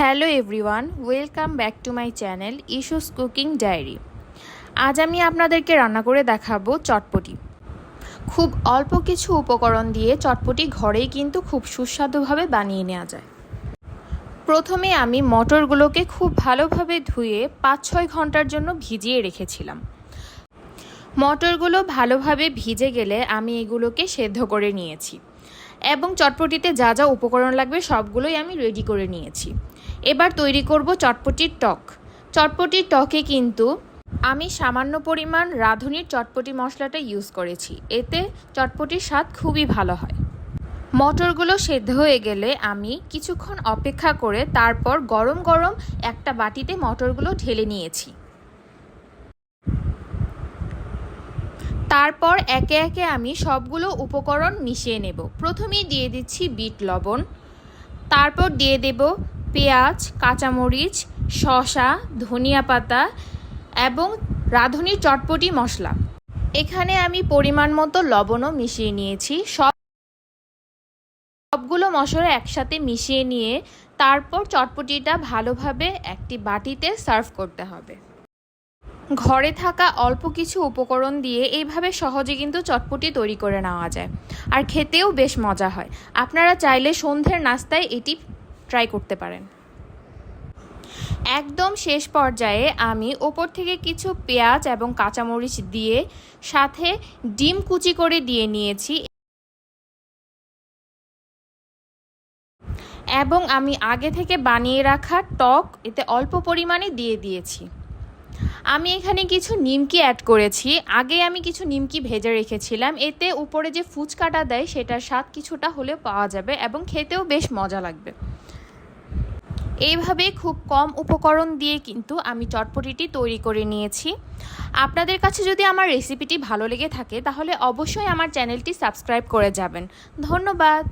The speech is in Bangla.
Hello everyone, welcome back to my channel ইস্যুস কুকিং ডায়েরি। আজ আমি আপনাদেরকে রান্না করে দেখাবো চটপটি। খুব অল্প কিছু উপকরণ দিয়ে চটপটি ঘরেই কিন্তু খুব সুস্বাদুভাবে বানিয়ে নেওয়া যায়। প্রথমে আমি মটরগুলোকে খুব ভালোভাবে ধুয়ে 5-6 ঘন্টার জন্য ভিজিয়ে রেখেছিলাম। মটরগুলো ভালোভাবে ভিজে গেলে আমি এগুলোকে সেদ্ধ করে নিয়েছি এবং চটপটিতে যা যা উপকরণ লাগবে সবগুলোই আমি রেডি করে নিয়েছি। এবার তৈরি করব চটপটির টক। চটপটির টকে কিন্তু আমি সামান্য পরিমাণ রাঁধুনির চটপটি মশলাটা ইউজ করেছি, এতে চটপটির স্বাদ খুবই ভালো হয়। মটরগুলো সেদ্ধ হয়ে গেলে আমি কিছুক্ষণ অপেক্ষা করে তারপর গরম গরম একটা বাটিতে মটরগুলো ঢেলে নিয়েছি। তারপর একে একে আমি সবগুলো উপকরণ মিশিয়ে নেব। প্রথমেই দিয়ে দিচ্ছি বিট লবণ, তারপর দিয়ে দেব পেঁয়াজ, কাঁচামরিচ, শসা, ধনিয়া পাতা এবং রাঁধুনির চটপটি মশলা। এখানে আমি পরিমাণ মতো লবণও মিশিয়ে নিয়েছি। সবগুলো মশলা একসাথে মিশিয়ে নিয়ে তারপর চটপটিটা ভালোভাবে একটি বাটিতে সার্ভ করতে হবে। ঘরে থাকা অল্প কিছু উপকরণ দিয়ে এইভাবে সহজে কিন্তু চটপটি তৈরি করে নেওয়া যায়, আর খেতেও বেশ মজা হয়। আপনারা চাইলে সন্ধ্যের নাস্তায় এটি ট্রাই করতে পারেন। একদম শেষ পর্যায়ে আমি ওপর থেকে কিছু পেঁয়াজ এবং কাঁচামরিচ দিয়ে সাথে ডিম কুচি করে দিয়ে নিয়েছি এবং আমি আগে থেকে বানিয়ে রাখা টক এতে অল্প পরিমাণে দিয়ে দিয়েছি। আমি এখানে কিছু নিমকি অ্যাড করেছি। আগে আমি কিছু নিমকি ভেজে রেখেছিলাম, এতে উপরে যে ফুচকাটা দেয় সেটার স্বাদ কিছুটা হলেও পাওয়া যাবে এবং খেতেও বেশ মজা লাগবে। এইভাবে খুব কম উপকরণ দিয়ে কিন্তু আমি চটপটিটি তৈরি করে নিয়েছি। আপনাদের কাছে যদি আমার রেসিপিটি ভালো লেগে থাকে তাহলে অবশ্যই আমার চ্যানেলটি সাবস্ক্রাইব করে যাবেন। ধন্যবাদ।